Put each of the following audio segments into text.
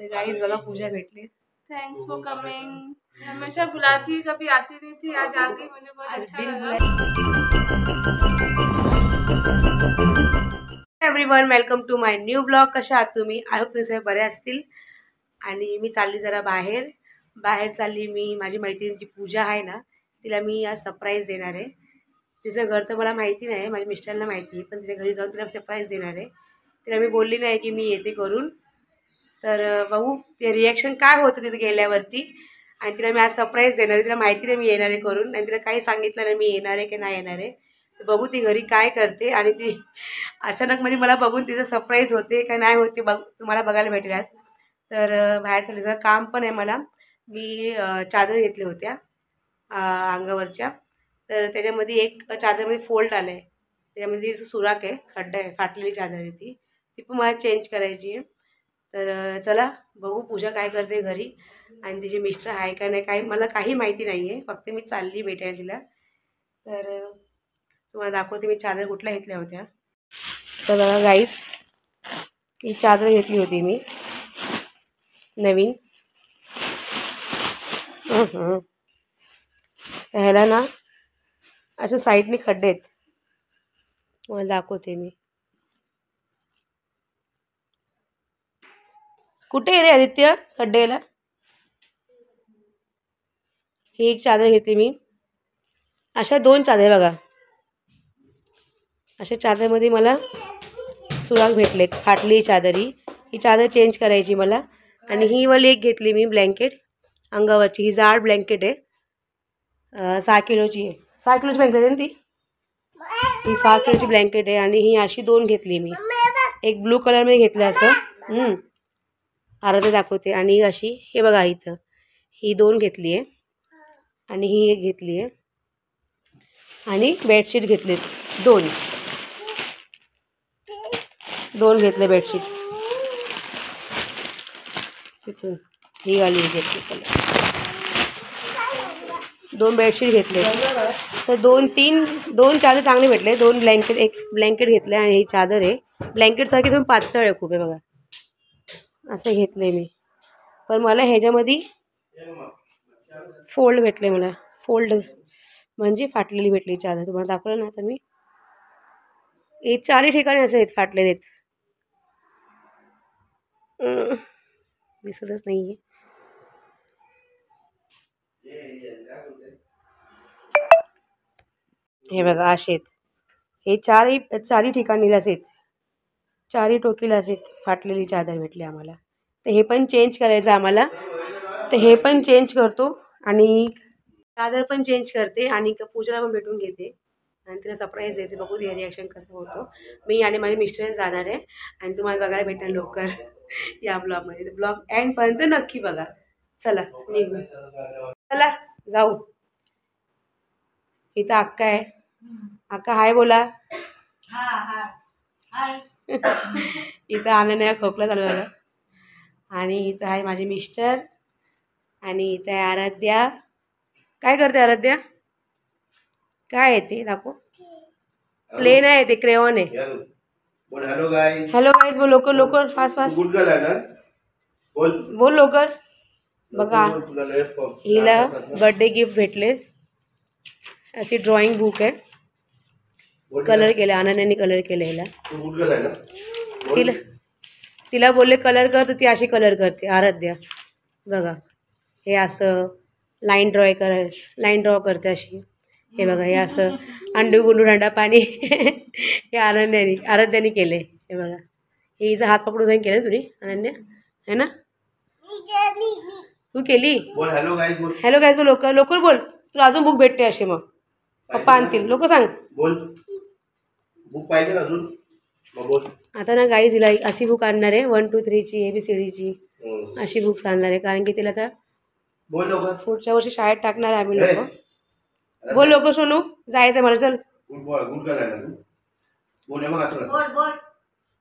Guys बघा पूजा भेटली। Thanks for coming. हमेशा बुलाती है, कभी आती नहीं थी, आज आ गई, मुझे बहुत अच्छा लगा। Everyone, welcome to my new blog. कशा आहात तुम्ही? आय होप तुम्ही सगळे बरे असतील। आणि मी चालली जरा बाहेर चालली मी। माझी मैत्रिणीची पूजा आहे ना, तिला मी आज सरप्राईज देणार आहे। तिचं घर तर मला माहिती नाही, माझ्या मिस्टरांना माहिती आहे, पण तिच्या घरी जाऊन तिला सरप्राईज देणार आहे। तिला मी बोलली नाही की मी येते करून, तर बघू ते रिॲक्शन काय होतं तिथे गेल्यावरती। आणि तिला मी आज सरप्राईज देणार आहे, तिला माहिती नाही मी येणार आहे करून, आणि तिला काही सांगितलं नाही मी येणार आहे की नाही येणार आहे। तर बघू ती घरी काय करते, आणि ती अचानक म्हणजे मला बघून तिचं सरप्राईज होते का नाही होते तुम्हाला बघायला भेटेल आज। तर बाहेर चालण्याचं काम पण आहे मला। मी चादर घेतल्या होत्या अंगावरच्या, तर त्याच्यामध्ये एक चादरमध्ये फोल्ड आलं आहे, त्याच्यामध्ये सुराख आहे, खड्डा आहे, फाटलेली चादर आहे ती पण मला चेंज करायची आहे। तर चला बघू पूजा काय करते घरी, आणि तिचे मिस्टर आहे का नाही काही मला काही माहिती नाही आहे, फक्त मी चालली भेटायला तिला। तर तुम्हाला दाखवते मी चादर कुठल्या घेतल्या होत्या। तर बघा गाईस, ही चादर घेतली होती मी नवीन। ह्याला ना अशा साईडने खड्डे आहेत, तुम्हाला दाखवते मी। कुठे आहे रे आदित्य खड्डेला? ही एक चादर घेतली मी, अशा 2 चादर बघा, अशा चादरमध्ये मला सुराख भेटलेत, फाटली चादरी। ही चादर चेंज करायची मला। आणि ही वाली एक घेतली मी ब्लँकेट अंगावरची, ही जाड ब्लँकेट आहे, 6 किलोची आहे, 6 किलोची ब्लँकेट आहे ना ती, ही 6 किलोची ब्लँकेट आहे। आणि ही अशी 2 घेतली मी, एक ब्लू कलरमध्ये घेतलं असं, अर्धे दाखवते। आणि ही अशी, हे बघा इथं ही 2 घेतली आहे, आणि ही एक घेतली आहे। आणि बेडशीट घेतलेत 2 घेतले बेडशीट तिथून, ही वाली घेतली त्याला 2 बेडशीट घेतले। तर 2 चादर चांगले भेटले, 2 ब्लँकेट, एक ब्लँकेट घेतले, आणि ही चादर आहे ब्लँकेटसारखीच पण पातळ आहे खूप आहे बघा, असं घेतलं मी। पण मला ह्याच्यामध्ये फोल्ड भेटले, मला फोल्ड म्हणजे फाटलेली भेटली चादर। तुम्हाला दाखवलं ना आता मी, हे 4 ठिकाणी असे आहेत फाटलेले आहेत, दिसतच नाहीये। हे बघा असे आहेत, हे 4ही ठिकाणी असेच, 4ही टोकीला असेच फाटलेली चादर भेटली आम्हाला। तर हे पण चेंज करायचं आम्हाला, तर हे पण चेंज करतो, आणि चादर पण चेंज करते, आणि पूजाला पण भेटून घेते, आणि तिला सरप्राईज देते। बघू हे रिॲक्शन कसं होतं। मी आणि माझे मिस्टर जाणार आहे, आणि तुम्हाला बघायला भेटणार लवकर या ब्लॉगमध्ये। ब्लॉग एंडपर्यंत नक्की बघा। चला निघू, चला जाऊ। इथं अक्का आहे, अक्का हाय बोला। इथं आनंद खोकला चालू झाला, आणि इथं आहे माझे मिस्टर, आणि इथं आहे आराध्या। काय करते आराध्या? काय आहे ते दाखव, प्लेन आहे ते, क्रेयॉन आहे। हॅलो गाईज, बोल लवकर लवकर, फास्ट बोल लवकर। बघा हिला बर्थडे गिफ्ट भेटले, अशी ड्रॉइंग बुक आहे, कलर केला आनंदाने, कलर केलं हिला। तिला बोलले कलर कर, तर ती अशी कलर करते आराध्या। बघा हे असं लाईन ड्रॉ करते अशी, हे बघा हे असं अंडू गुंडू अंडा पाणी हे आराध्याने केले। हे बघा हे हिचा हात पकडून जाईन केलं तुम्ही अनन्या, है ना? तू केली? हॅलो गाईज बोल लवकर लवकर बोल, तुला अजून बुक भेटते असे, मग पप्पा आणतील, लोक सांग बुक पाहिजे अजून। आता ना गाईज हिला अशी बुक आणणार आहे, 1 2 3ची ABCDची अशी बुक्स आणणार आहे, कारण की तिला आता पुढच्या वर्षी शाळेत टाकणार आहे आम्ही लोक। बोल लवकर सोनू, जायचं मला, चल।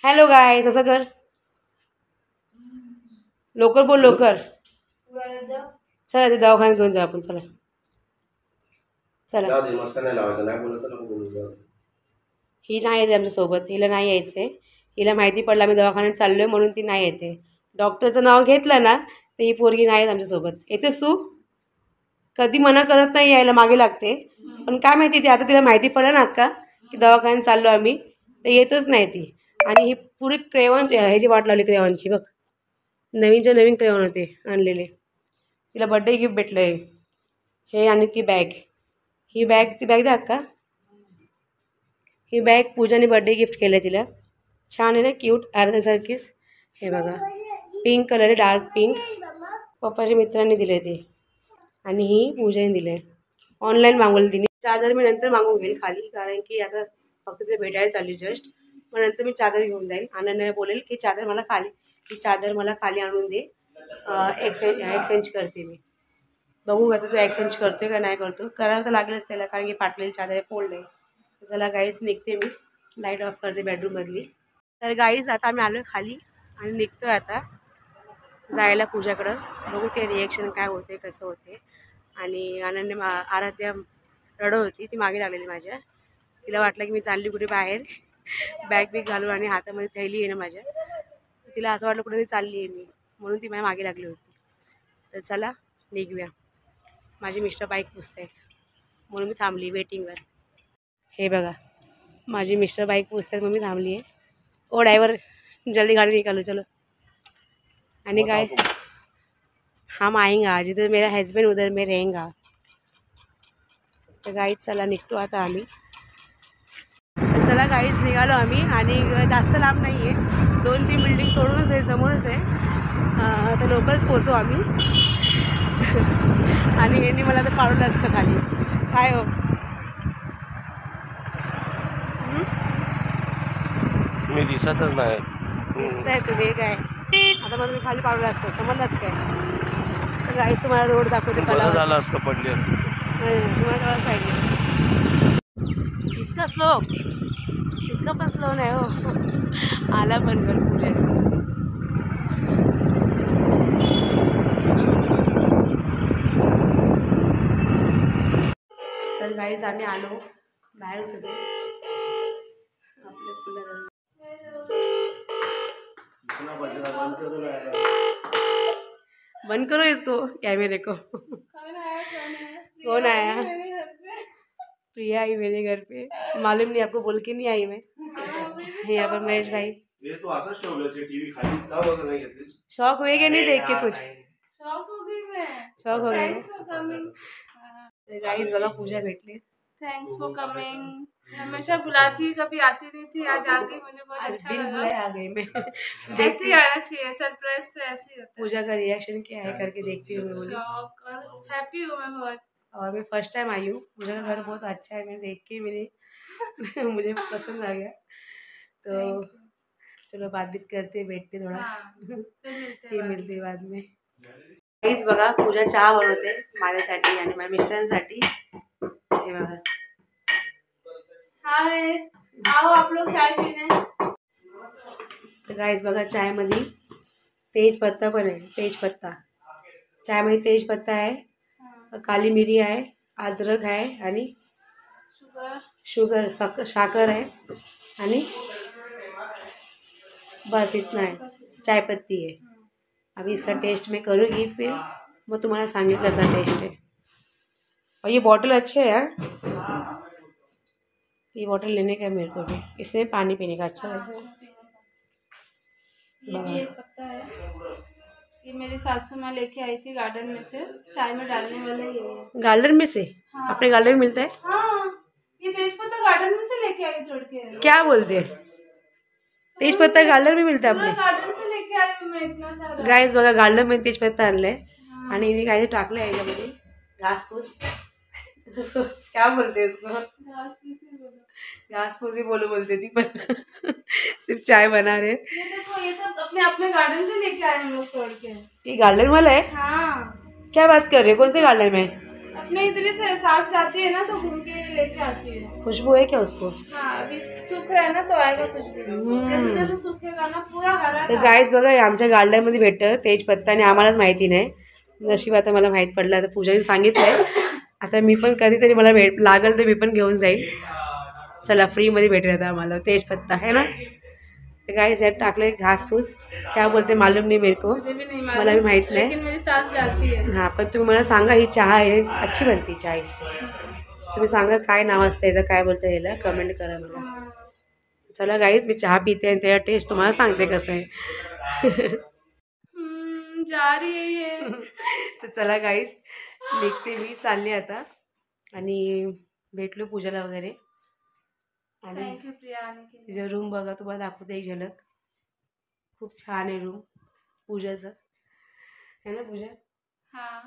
हॅलो गाईज, असं कर, लवकर बोल लवकर। चला ते दवाखान्यात घेऊन जाऊ आपण, चला चला। ही नाही येते आमच्यासोबत, हिला नाही यायचं आहे, हिला माहिती पडलं आम्ही दवाखान्यात चाललो आहे म्हणून ती नाही येते। डॉक्टरचं नाव घेतलं ना तर ही पोरगी नाही आमच्यासोबत. येतेस तू? कधी मना करत नाही यायला, मागे लागते. पण काय माहिती, ती आता तिला माहिती पडलं ना अक्का की दवाखान्यात चाललो आम्ही, तर येतच नाही ती. आणि ही पुरी क्रेवॉन ह्याची वाट लावली, क्रेवॉनची बघ. नवीनच्या नवीन क्रेवॉन होते आणलेले. तिला बड्डे गिफ्ट भेटलं आहे हे. आणि ती बॅग, ही बॅग, ती बॅग द्या अक्का. ही बॅग पूजाने बड्डे गिफ्ट केलं आहे तिला. छान आहे ना, क्यूट, अर्ध्यासारखीच. हे बघा, पिंक कलर आहे, डार्क पिंक. पप्पाच्या मित्रांनी दिले ते. आणि ही पूजाने दिले. ऑनलाईन मागवलं तिने. चादर मी नंतर मागवून घेईल खाली, कारण की आता फक्त ते भेटायला चालली जस्ट. मग नंतर मी चादर घेऊन जाईल. आनंदने बोलेल की चादर मला खाली, ही चादर मला खाली आणून दे, एक्सचेंज करते मी. बघू आता तो एक्सचेंज करतोय का नाही करतो. करायला तर लागलंच त्याला, कारण की फाटलेली चादर आहे, फोल्ड आहे. चला गाईज निघते मी, लाईट ऑफ करते बेडरूममधली. तर गाईज आता आम्ही आलो खाली आणि निघतोय आता जायला पूजाकडं. बघू ते रिॲक्शन काय होते, कसं होते. आणि आनंदने आराध्या रडत होती, ती मागे लागलेली माझ्या. तिला वाटलं की मी चालली कुठे बाहेर, बॅग बिग घालून आणि हातामध्ये थैली आहे ना माझ्या. तिला असं वाटलं कुठेतरी चालली आहे मी, म्हणून ती माझ्या मागे लागली होती. तर चला निघूया. माझे मिस्टर बाईक पुसत आहेत म्हणून मी थांबली वेटिंगवर. हे बघा, माझी मिस्टर बाईक पुसत आहेत म्हणून मी थांबली आहे. ओ ड्रायव्हर, जल्दी गाडी निकालो चलो. आणि काय, हम आएंगा, जिधर मेरा हस्बैंड उधर मैं रहेंगा. तर गाईच चला निघतो आता आम्ही. तर चला गाईच निघालो आम्ही. आणि जास्त लांब नाही आहे, 2-3 बिल्डिंग सोडूनच आहे, समोरच आहे. तर लवकरच पोचू आम्ही. आणि यांनी मला तर पाडलं असतं खाली. काय हो, मी दिसतच नाही. दिसतंय तुम्ही काय, आता मला मी खाली पाडलं असतं, समजलात काय. तर गाईच तुम्हाला रोड दाखवते, बरं झालं असतं पडली असती. तुम्हाला कळत पाहिजे. इतका स्लो, इतका पण स्लो नाही हो. आला पण भरपूर आहे. तर गाईज आम्ही आलो बाहेर सुद्धा आपल्या फुलं. बंद करो इसको, कैमरे को. कौन आया? प्रिया आई मेरे घर पे, मालूम नहीं आपको, बोल के नहीं आई मैं. यहाँ पर महेश भाई. ये तो असंच ठेवलं टीव्ही खालीच का बघ नाही घेतलीस. शौक हुए कि नहीं देख के कुछ? शॉक हो गई मैं. शौक हो गया. Thanks for coming. गाइस बघा पूजा भेटली. Thanks for coming. हमेशा बुलाती, कभी आती नहीं थी, आज आ गई, मुझे बहुत आज अच्छा बिन लगा. बुलाए आ गई मैं. ऐसे ही आना चाहिए, सरप्राइज तो ऐसे ही होता है. पूजा का रिएक्शन क्या है करके देखती हूँ मैं बोली. शॉक और हैप्पी हूँ मैं बहुत. और मैं फर्स्ट टाइम आई हूँ. पूजा का घर बहुत अच्छा है, मैं देख के मेरे मुझे पसंद आ गया. तो चलो बात बीत करते, बैठते थोड़ा. हाँ, फिर मिलते बाद में. प्लीज बघा पूजा चहा बनवते माझ्यासाठी आणि माझ्या मिस्टरांसाठी. हे बघा. हाय, आओ आप लोग चाय पीने. तर गाईस बघा चायमध्ये तेजपत्ता पण आहे. तेजपत्ता चायमध्ये तेजपत्ता आहे, काली मिरी आहे, अद्रक आहे आणि शुगर साखर आहे आणि बस इतना है. चाय पत्ती है. अभी इसका टेस्ट मैं करूँगी, फिर मैं तुम्हारा सांगे कैसा टेस्ट है. और ये बॉटल अच्छे है यार, ये बॉटल लेने का है मेरे को भी. इसमें पानी पीने का अच्छा लगता है. ये भी एक पत्ता है, ये मेरी सासू माँ लेके आई थी गार्डन में से, चाय में डालने वाला ये है. गार्डन में से? हाँ. अपने गार्डन में मिलता है? हाँ, ये तेजपत्ता गार्डन में से लेके आई तोड़ के. क्या बोलते हैं? तेजपत्ता गार्डन में मिलता है पूरा अपने? गार्डन से लेके आई हूँ मैं इतना सारा. गाईज बघा गार्डन मध्ये तेजपत्ता आणलाय आणि इथे काही टाकलं आहे याच्यामध्ये घासपूस. उसको क्या बोलते हैं उसको? घास फूसी बोलो. घासपूस ही बोलते ती पण. सिर्फ चाय बना रहे. ये देखो, ये सब अपने अपने गार्डन से लेके आए हम लोग तोड़ के. ये गार्डन वाला है? हाँ, क्या बात कर रहे हो? कौन से गार्डन में? अपने इधर से सास जाती है ना तो घूम के लेके आती है. खुशबू है क्या उसको? हाँ, अभी सूख रहा है ना तो आएगा खुशबू. जैसे जैसे सूखेगा ना पूरा हरा. तर गाईज बघा आमच्या गार्डनमध्ये भेटतं तेजपत्ता आणि आम्हालाच माहिती नाही. नशीब आता मला माहीत पडलं. आता पूजाने सांगितलंय. आता मी पण कधीतरी मला लागेल तर मी पण घेऊन जाईल. चला फ्रीमध्ये भेटेल आता आम्हाला तेजपत्ता है ना. तर काय यात टाकले घासफूस, क्या बोलते मालूम नहीं मेरे को, मुझे भी नहीं मला मालूम भी माहित लेकिन नाही. मेरी सास डालती है। हां पण तुम्ही मला सांगा ही चहा आहे अच्छी बनती चहा इससे. तुम्ही सांगा काय नाव असतं याचं, काय बोलतं ह्याला, कमेंट करा मला. हाँ। चला गाईज मी चहा पिते आणि त्याचा टेस्ट तुम्हाला सांगते कसं आहे. जा रही है ये। तर चला गाईज निघते मी, चालले आता. आणि भेटलो पूजाला वगैरे. आणि थैंक यू प्रिया आने के लिए। तिचा रूम बघा, तुम्हाला दाखवते एक झलक. खूप छान आहे रूम पूजाचं, है ना पूजा? हाँ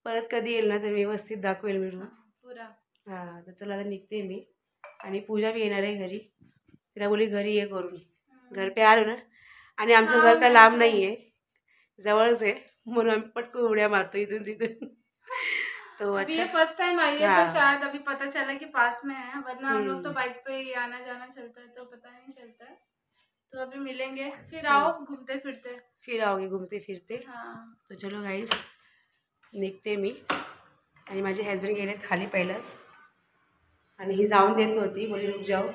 परत कधी येईल ना तर व्यवस्थित दाखवेल मी रूम. पूरा। हां तर चला आता निघते मी. आणि पूजा बी येणार आहे घरी. तिला बोली घरी ये करून, घर पे आलो ना. आणि आमचं घर काय लांब नाही आहे, जवळच आहे, म्हणून आम्ही पटकन उड्या मारतो इथून तिथून. तो अभी अच्छा ये फर्स्ट टाइम आई है हाँ। तो शायद अभी पता चला कि पास में है, वरना हम लोग तो बाइक पे ही आना जाना चलता है तो पता नहीं चलता है। तो अभी मिलेंगे, फिर आओ घूमते फिरते। फिर आओगे घूमते फिरते. हाँ तो चलो गाईज निघते मी. आणि माझे हस्बंड गेलेत खाली पहिलंच. आणि ही जाऊन देत नव्हती, बोली रुक जाओ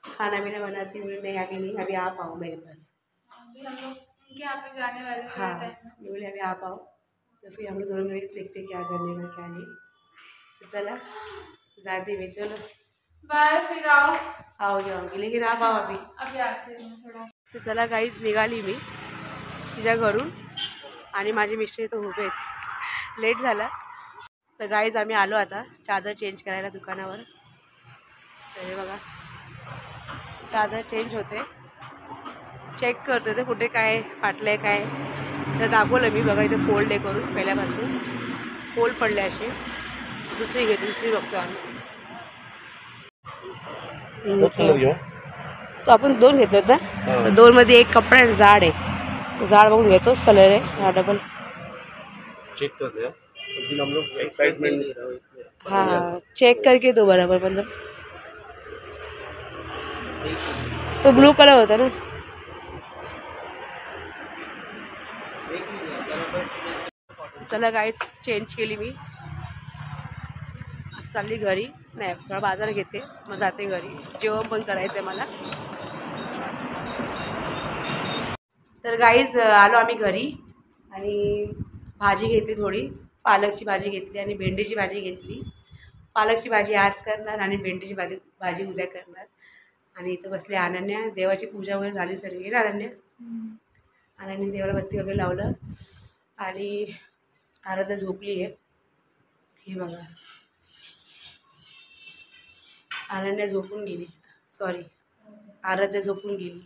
खाना पीना बनाती, बोली नहीं अभी नहीं, अभी आप आओ मेरे पास. अभी हम लोग इनके यहाँ पे जाने वाले थे हाँ टाइम में। बोले अभी आप आओ. तो फिर हम लोग दोनों मिलकर देखते क्या करने का क्या नहीं. तो चला जाते मी, चलो बाय, फिर आओ। आओगे आओगे लेकिन आप आओ अभी. अभी आते हैं थोड़ा। तर चला काहीच निघाली मी तिच्या घरून. आणि माझे मिस्टर तर उभे आहेत, लेट झाला. तर गाईज आम्ही आलो आता चादर चेंज करायला दुकानावर. तर हे बघा चादर चेंज होते, चेक करतो ते कुठे काय फाटलं आहे काय. तर दाखवलं मी, बघा इथे फोल्ड आहे करून पहिल्यापासून फोल्ड पडले असे. दुसरी घेतो, दुसरी बघतो आम्ही. तो आपण दोन घेतलो होता, तर दोनमध्ये एक कपडा आहे, जाड आहे, जाड बघून घेतोच कलर आहे हा डबल. चेक करते हैं लेकिन हम लोग एक्साइटमेंट नहीं रहा इसलिए. हाँ चेक करके दो बराबर, मतलब तो ब्लू कलर होता ना. चला गाईज चेंज केली मी, चालली घरी. नाही थोडा बाजार घेते मग जाते घरी, जेवण पण करायचं आहे मला. तर गाईज आलो आम्ही घरी. आणि भाजी घेतली थोडी, पालकची भाजी घेतली आणि भेंडीची भाजी घेतली. पालकची भाजी आज करणार आणि भेंडीची भाजी उद्या करणार. आणि इथं बसले अनन्या, देवाची पूजा वगैरे झाली सर्व. ना अनन्या, अनन्या देवाला बत्ती वगैरे लावलं. आणि आराध्या झोपली आहे, हे बघा अनन्या झोपून गेली, सॉरी आराध्या झोपून गेली.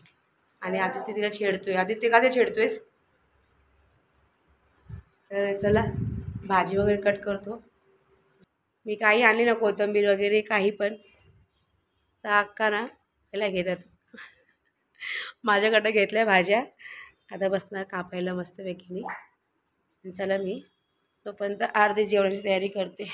आणि आदित्य तिला छेडतोय. आदित्य का ते छेडतोयस? तर चला भाजी वगैरे कट करतो. मी काही आणली ना कोथिंबीर वगैरे काही पण, तर अक्का ना याला घेतात. माझ्याकडं घेतल्या भाज्या, आता बसणार कापायला मस्तपैकी. चला मी तोपर्यंत अर्धी जेवणाची तयारी करते.